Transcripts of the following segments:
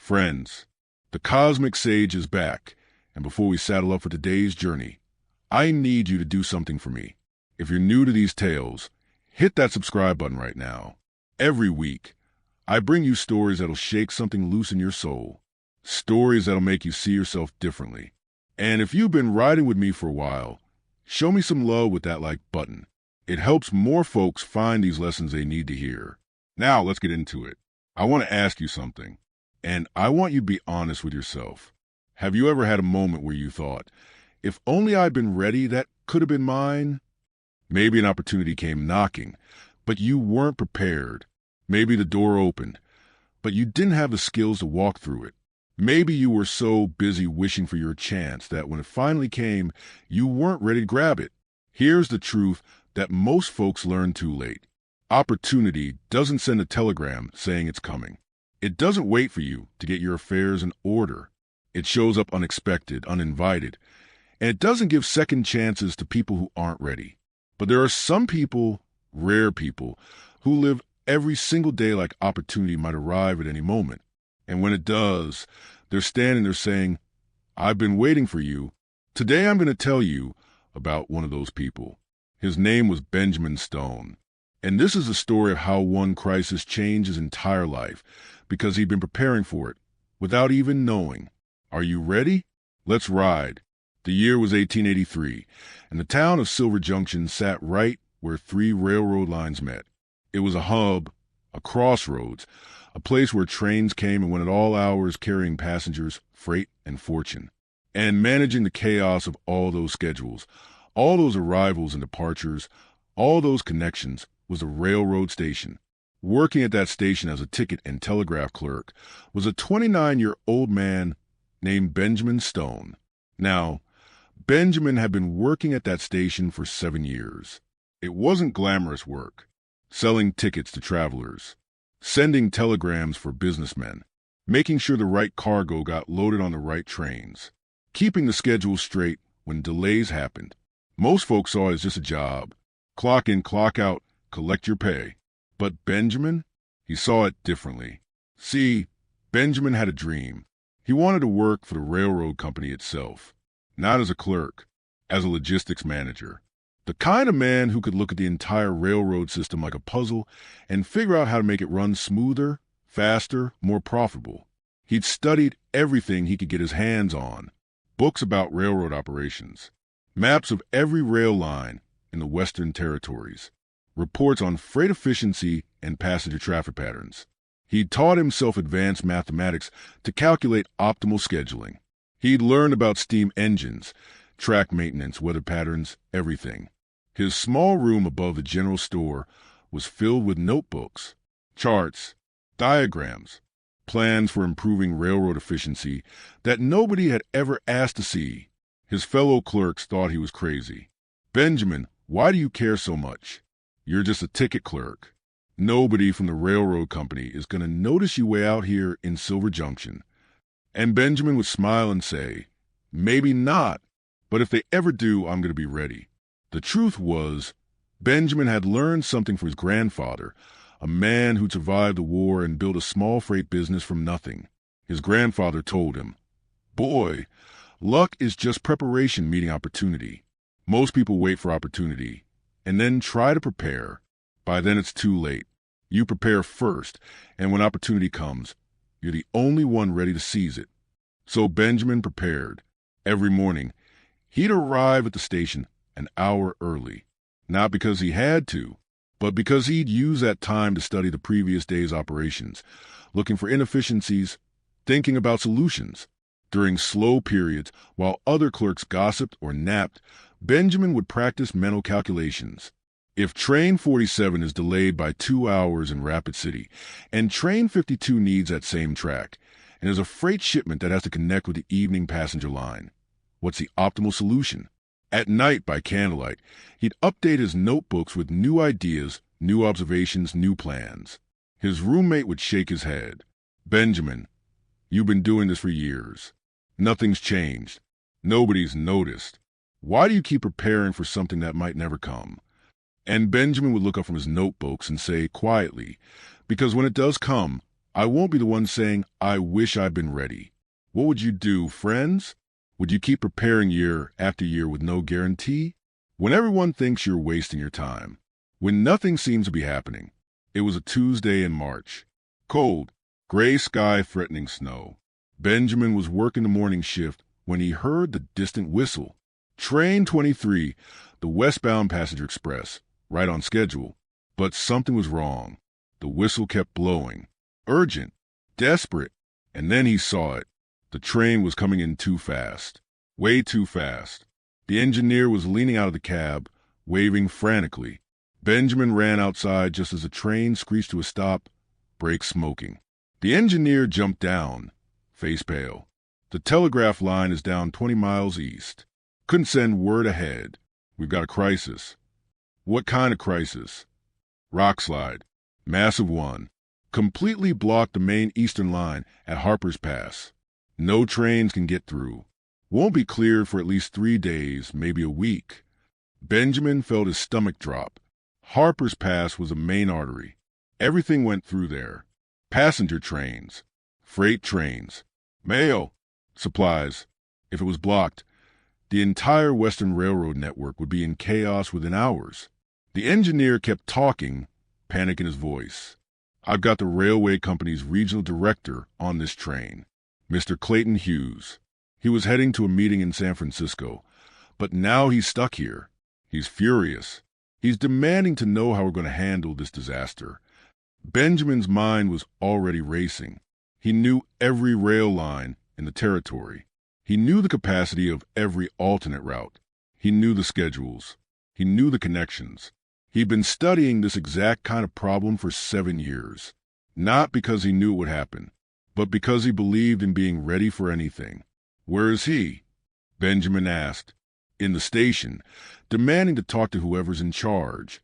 Friends, the Cosmic Sage is back, and before we saddle up for today's journey, I need you to do something for me. If you're new to these tales, hit that subscribe button right now. Every week, I bring you stories that'll shake something loose in your soul, stories that'll make you see yourself differently. And if you've been riding with me for a while, show me some love with that like button. It helps more folks find these lessons they need to hear. Now, let's get into it. I want to ask you something, and I want you to be honest with yourself. Have you ever had a moment where you thought, if only I'd been ready, that could have been mine? Maybe an opportunity came knocking, but you weren't prepared. Maybe the door opened, but you didn't have the skills to walk through it. Maybe you were so busy wishing for your chance that when it finally came, you weren't ready to grab it. Here's the truth that most folks learn too late. Opportunity doesn't send a telegram saying it's coming. It doesn't wait for you to get your affairs in order. It shows up unexpected, uninvited, and it doesn't give second chances to people who aren't ready. But there are some people, rare people, who live every single day like opportunity might arrive at any moment. And when it does, they're standing there saying, I've been waiting for you. Today I'm going to tell you about one of those people. His name was Benjamin Stone. And this is the story of how one crisis changed his entire life because he'd been preparing for it without even knowing. Are you ready? Let's ride. The year was 1883, and the town of Silver Junction sat right where three railroad lines met. It was a hub, a crossroads, a place where trains came and went at all hours carrying passengers, freight, and fortune. And managing the chaos of all those schedules, all those arrivals and departures, all those connections was a railroad station. Working at that station as a ticket and telegraph clerk was a 29-year-old man named Benjamin Stone. Now, Benjamin had been working at that station for 7 years. It wasn't glamorous work, selling tickets to travelers, sending telegrams for businessmen, making sure the right cargo got loaded on the right trains, keeping the schedule straight when delays happened. Most folks saw it as just a job. Clock in, clock out, collect your pay. But Benjamin, he saw it differently. See, Benjamin had a dream. He wanted to work for the railroad company itself, not as a clerk, as a logistics manager. The kind of man who could look at the entire railroad system like a puzzle and figure out how to make it run smoother, faster, more profitable. He'd studied everything he could get his hands on, books about railroad operations, maps of every rail line in the Western Territories, reports on freight efficiency and passenger traffic patterns. He'd taught himself advanced mathematics to calculate optimal scheduling. He'd learned about steam engines, track maintenance, weather patterns, everything. His small room above the general store was filled with notebooks, charts, diagrams, plans for improving railroad efficiency that nobody had ever asked to see. His fellow clerks thought he was crazy. Benjamin, why do you care so much? You're just a ticket clerk. Nobody from the railroad company is going to notice you way out here in Silver Junction. And Benjamin would smile and say, maybe not, but if they ever do, I'm going to be ready. The truth was, Benjamin had learned something from his grandfather, a man who'd survived the war and built a small freight business from nothing. His grandfather told him, boy, luck is just preparation meeting opportunity. Most people wait for opportunity and then try to prepare. By then it's too late. You prepare first, and when opportunity comes, you're the only one ready to seize it. So Benjamin prepared. Every morning, he'd arrive at the station an hour early, not because he had to, but because he'd use that time to study the previous day's operations, looking for inefficiencies, thinking about solutions. During slow periods, while other clerks gossiped or napped, Benjamin would practice mental calculations. If train 47 is delayed by 2 hours in Rapid City, and train 52 needs that same track, and there's a freight shipment that has to connect with the evening passenger line, what's the optimal solution? At night, by candlelight, he'd update his notebooks with new ideas, new observations, new plans. His roommate would shake his head. Benjamin, you've been doing this for years. Nothing's changed. Nobody's noticed. Why do you keep preparing for something that might never come? And Benjamin would look up from his notebooks and say quietly, because when it does come, I won't be the one saying, I wish I'd been ready. What would you do, friends? Would you keep preparing year after year with no guarantee? When everyone thinks you're wasting your time, when nothing seems to be happening. It was a Tuesday in March. Cold, gray sky threatening snow. Benjamin was working the morning shift when he heard the distant whistle. Train 23, the westbound passenger express, right on schedule. But something was wrong. The whistle kept blowing. Urgent, desperate, and then he saw it. The train was coming in too fast. Way too fast. The engineer was leaning out of the cab, waving frantically. Benjamin ran outside just as the train screeched to a stop, brakes smoking. The engineer jumped down, face pale. The telegraph line is down 20 miles east. Couldn't send word ahead. We've got a crisis. What kind of crisis? Rockslide. Massive one. Completely blocked the main eastern line at Harper's Pass. No trains can get through. Won't be cleared for at least 3 days, maybe a week. Benjamin felt his stomach drop. Harper's Pass was a main artery. Everything went through there. Passenger trains, freight trains, mail, supplies. If it was blocked, the entire Western Railroad network would be in chaos within hours. The engineer kept talking, panic in his voice. I've got the railway company's regional director on this train, Mr. Clayton Hughes. He was heading to a meeting in San Francisco, but now he's stuck here. He's furious. He's demanding to know how we're going to handle this disaster. Benjamin's mind was already racing. He knew every rail line in the territory. He knew the capacity of every alternate route. He knew the schedules. He knew the connections. He'd been studying this exact kind of problem for 7 years. Not because he knew it would happen, but because he believed in being ready for anything. Where is he? Benjamin asked. In the station, demanding to talk to whoever's in charge.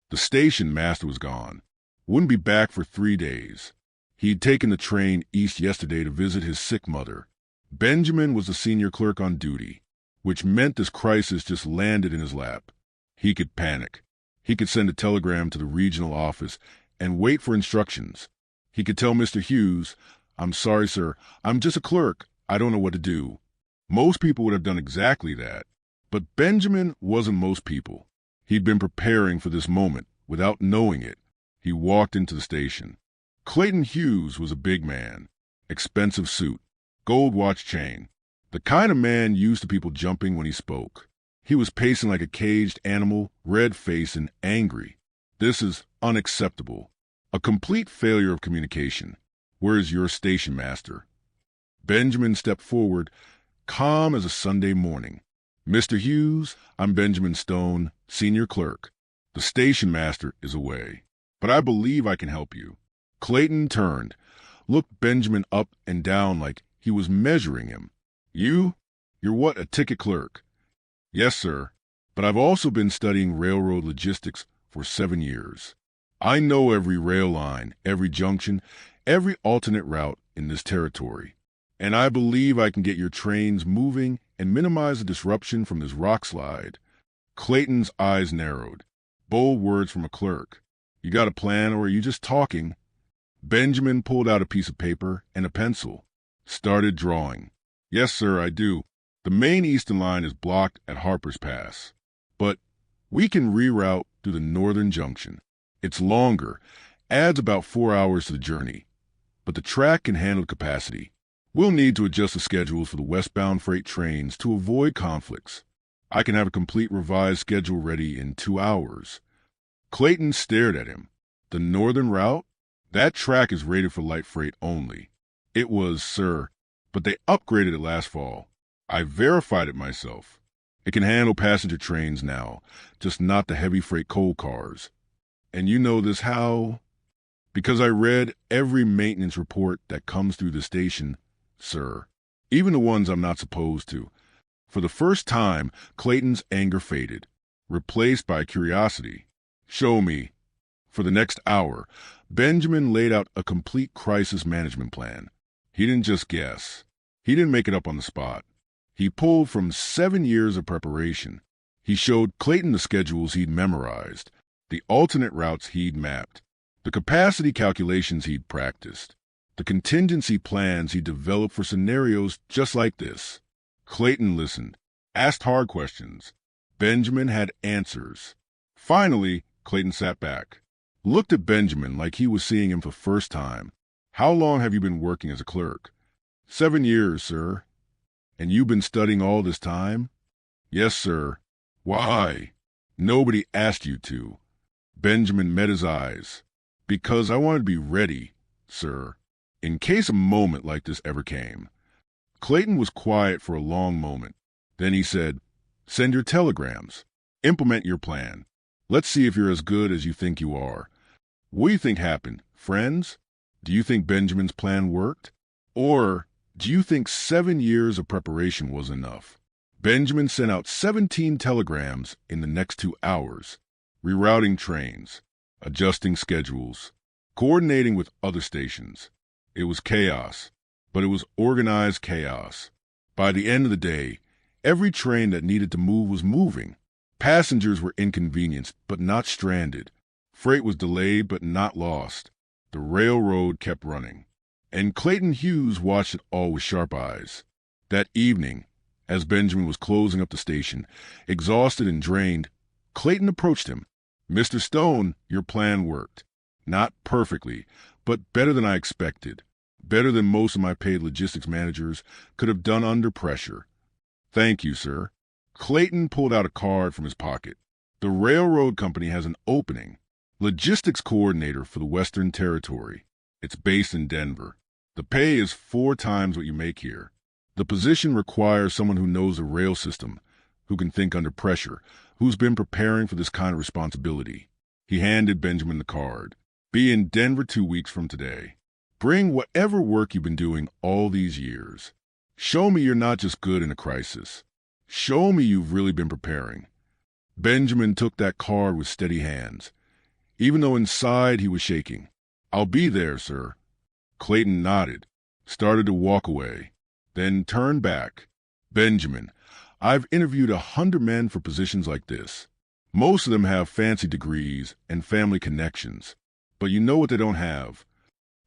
The station master was gone. Wouldn't be back for 3 days. He'd taken the train east yesterday to visit his sick mother. Benjamin was the senior clerk on duty, which meant this crisis just landed in his lap. He could panic. He could send a telegram to the regional office and wait for instructions. He could tell Mr. Hughes, I'm sorry, sir, I'm just a clerk. I don't know what to do. Most people would have done exactly that. But Benjamin wasn't most people. He'd been preparing for this moment without knowing it. He walked into the station. Clayton Hughes was a big man. Expensive suit. Gold watch chain. The kind of man used to people jumping when he spoke. He was pacing like a caged animal, red-faced and angry. This is unacceptable. A complete failure of communication. Where is your station master? Benjamin stepped forward, calm as a Sunday morning. Mr. Hughes, I'm Benjamin Stone, senior clerk. The station master is away, but I believe I can help you. Clayton turned, looked Benjamin up and down like he was measuring him. You're what, a ticket clerk? Yes, sir, but I've also been studying railroad logistics for 7 years. I know every rail line, every junction, every alternate route in this territory. And I believe I can get your trains moving and minimize the disruption from this rock slide. Clayton's eyes narrowed. Bold words from a clerk. You got a plan, or are you just talking? Benjamin pulled out a piece of paper and a pencil. Started drawing. Yes, sir, I do. The main eastern line is blocked at Harper's Pass. But we can reroute through the northern junction. It's longer, adds about 4 hours to the journey. But the track can handle capacity. We'll need to adjust the schedules for the westbound freight trains to avoid conflicts. I can have a complete revised schedule ready in 2 hours. Clayton stared at him. The northern route? That track is rated for light freight only. It was, sir, but they upgraded it last fall. I verified it myself. It can handle passenger trains now, just not the heavy freight coal cars. And you know this how? Because I read every maintenance report that comes through the station, sir. Even the ones I'm not supposed to. For the first time, Clayton's anger faded, replaced by curiosity. Show me. For the next hour, Benjamin laid out a complete crisis management plan. He didn't just guess. He didn't make it up on the spot. He pulled from 7 years of preparation. He showed Clayton the schedules he'd memorized, the alternate routes he'd mapped, the capacity calculations he'd practiced. the contingency plans he developed for scenarios just like this. Clayton listened, asked hard questions. Benjamin had answers. Finally, Clayton sat back, looked at Benjamin like he was seeing him for the first time. How long have you been working as a clerk? 7 years, sir. And you've been studying all this time? Yes, sir. Why? Nobody asked you to. Benjamin met his eyes. Because I wanted to be ready, sir, in case a moment like this ever came. Clayton was quiet for a long moment. Then he said, "Send your telegrams. Implement your plan. Let's see if you're as good as you think you are." What do you think happened, friends? Do you think Benjamin's plan worked? Or do you think 7 years of preparation was enough? Benjamin sent out 17 telegrams in the next 2 hours, rerouting trains, adjusting schedules, coordinating with other stations. It was chaos, but it was organized chaos. By the end of the day, every train that needed to move was moving. Passengers were inconvenienced, but not stranded. Freight was delayed, but not lost. The railroad kept running. And Clayton Hughes watched it all with sharp eyes. That evening, as Benjamin was closing up the station, exhausted and drained, Clayton approached him. "Mr. Stone, your plan worked. Not perfectly, but better than I expected. Better than most of my paid logistics managers could have done under pressure." "Thank you, sir." Clayton pulled out a card from his pocket. "The railroad company has an opening. Logistics coordinator for the Western Territory. It's based in Denver. The pay is 4 times what you make here. The position requires someone who knows the rail system, who can think under pressure, who's been preparing for this kind of responsibility." He handed Benjamin the card. "Be in Denver 2 weeks from today. Bring whatever work you've been doing all these years. Show me you're not just good in a crisis. Show me you've really been preparing." Benjamin took that card with steady hands, even though inside he was shaking. "I'll be there, sir." Clayton nodded, started to walk away, then turned back. "Benjamin, I've interviewed 100 men for positions like this. Most of them have fancy degrees and family connections. But you know what they don't have?"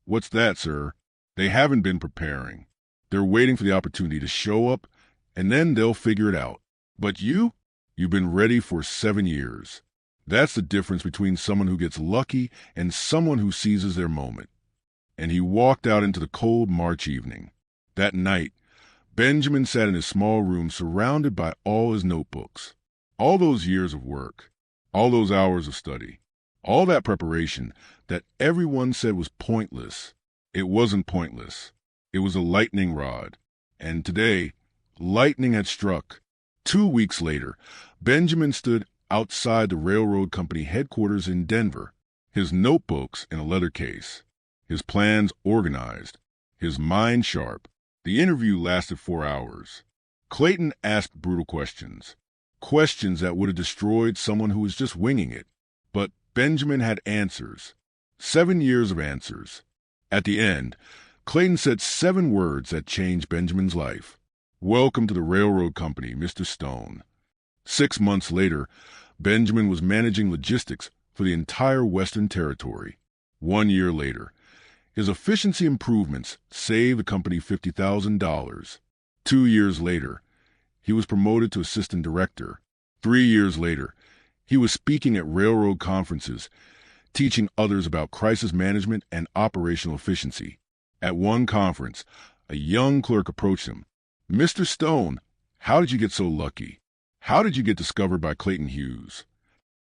"What's that, sir?" "They haven't been preparing. They're waiting for the opportunity to show up, and then they'll figure it out. But you've been ready for 7 years. That's the difference between someone who gets lucky and someone who seizes their moment." And he walked out into the cold March evening. That night, Benjamin sat in his small room surrounded by all his notebooks. All those years of work, all those hours of study, all that preparation that everyone said was pointless. It wasn't pointless. It was a lightning rod. And today, lightning had struck. 2 weeks later, Benjamin stood outside the railroad company headquarters in Denver, his notebooks in a leather case, his plans organized, his mind sharp. The interview lasted 4 hours. Clayton asked brutal questions, questions that would have destroyed someone who was just winging it. But Benjamin had answers, 7 years of answers. At the end, Clayton said 7 words that changed Benjamin's life. "Welcome to the railroad company, Mr. Stone." 6 months later, Benjamin was managing logistics for the entire Western Territory. 1 year later, his efficiency improvements saved the company $50,000. 2 years later, he was promoted to assistant director. 3 years later, he was speaking at railroad conferences, teaching others about crisis management and operational efficiency. At one conference, a young clerk approached him. "Mr. Stone, how did you get so lucky? How did you get discovered by Clayton Hughes?"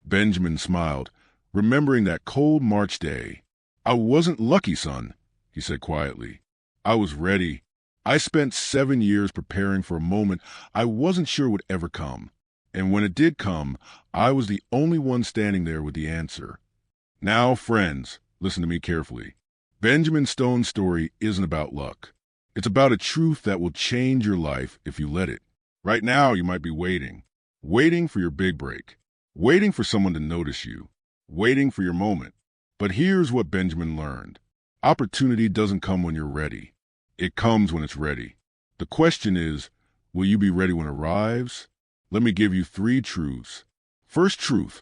Benjamin smiled, remembering that cold March day. "I wasn't lucky, son," he said quietly. "I was ready. I spent 7 years preparing for a moment I wasn't sure would ever come. And when it did come, I was the only one standing there with the answer." Now, friends, listen to me carefully. Benjamin Stone's story isn't about luck. It's about a truth that will change your life if you let it. Right now, you might be waiting for your big break, waiting for someone to notice you, waiting for your moment. But here's what Benjamin learned. Opportunity doesn't come when you're ready. It comes when it's ready. The question is, will you be ready when it arrives? Let me give you 3 truths. First truth,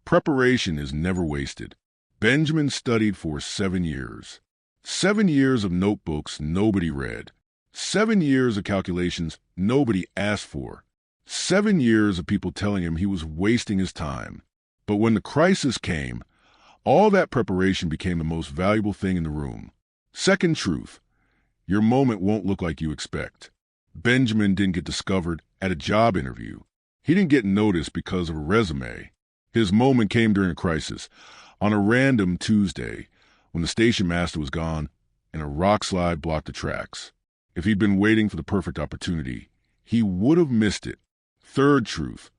preparation is never wasted. Benjamin studied for 7 years. 7 years of notebooks nobody read. 7 years of calculations nobody asked for. 7 years of people telling him he was wasting his time. But when the crisis came, all that preparation became the most valuable thing in the room. Second truth, your moment won't look like you expect. Benjamin didn't get discovered at a job interview. He didn't get noticed because of a resume. His moment came during a crisis, on a random Tuesday, when the station master was gone and a rock slide blocked the tracks. If he'd been waiting for the perfect opportunity, he would have missed it. Third truth,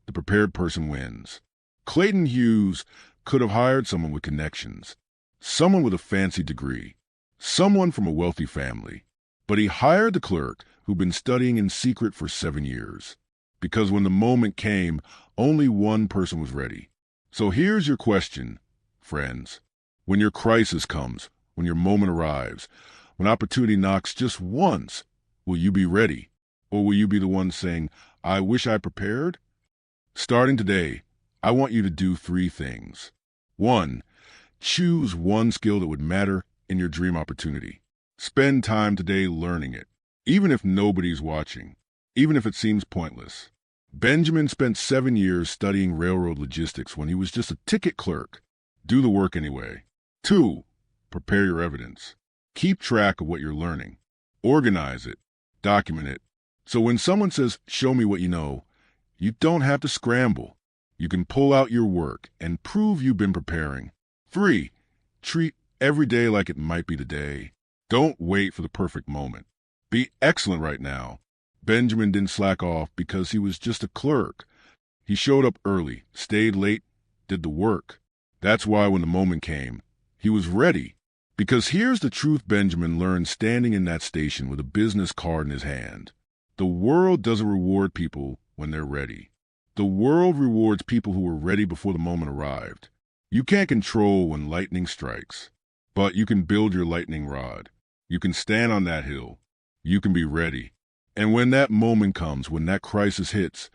the prepared person wins. Clayton Hughes could have hired someone with connections, someone with a fancy degree, someone from a wealthy family. But he hired the clerk who'd been studying in secret for 7 years. Because when the moment came, only one person was ready. So here's your question, friends. When your crisis comes, when your moment arrives, when opportunity knocks just once, will you be ready? Or will you be the one saying, I wish I prepared? Starting today, I want you to do 3 things. 1, choose one skill that would matter in your dream opportunity. Spend time today learning it, even if nobody's watching, even if it seems pointless. Benjamin spent 7 years studying railroad logistics when he was just a ticket clerk. Do the work anyway. 2, prepare your evidence. Keep track of what you're learning. Organize it. Document it. So when someone says, show me what you know, you don't have to scramble. You can pull out your work and prove you've been preparing. 3, treat every day like it might be the day. Don't wait for the perfect moment. Be excellent right now. Benjamin didn't slack off because he was just a clerk. He showed up early, stayed late, did the work. That's why when the moment came, he was ready. Because here's the truth Benjamin learned standing in that station with a business card in his hand. The world doesn't reward people when they're ready. The world rewards people who were ready before the moment arrived. You can't control when lightning strikes, but you can build your lightning rod. You can stand on that hill. You can be ready. And when that moment comes, when that crisis hits,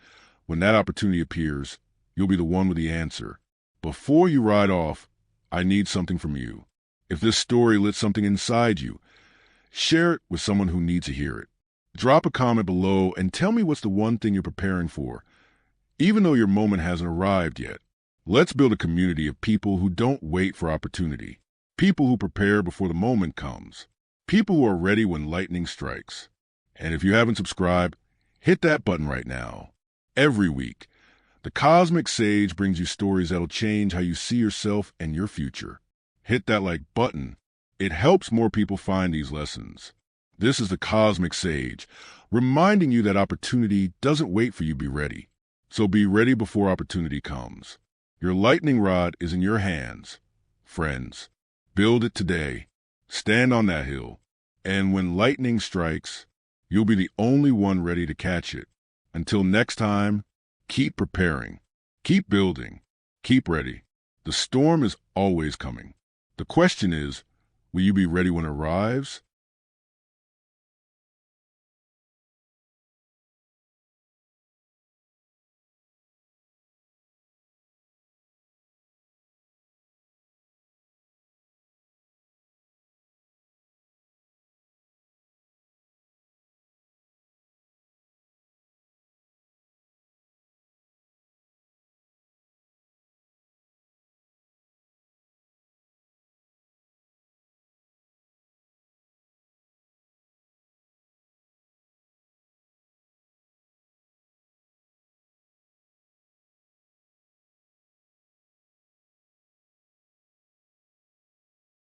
when that opportunity appears, you'll be the one with the answer. Before you ride off, I need something from you. If this story lit something inside you, share it with someone who needs to hear it. Drop a comment below and tell me what's the one thing you're preparing for, even though your moment hasn't arrived yet. Let's build a community of people who don't wait for opportunity, people who prepare before the moment comes, people who are ready when lightning strikes. And if you haven't subscribed, hit that button right now. Every week, the Cosmic Sage brings you stories that'll change how you see yourself and your future. Hit that like button. It helps more people find these lessons. This is the Cosmic Sage, reminding you that opportunity doesn't wait for you to be ready. So be ready before opportunity comes. Your lightning rod is in your hands. Friends, build it today. Stand on that hill. And when lightning strikes, you'll be the only one ready to catch it. Until next time, keep preparing, keep building, keep ready. The storm is always coming. The question is, will you be ready when it arrives?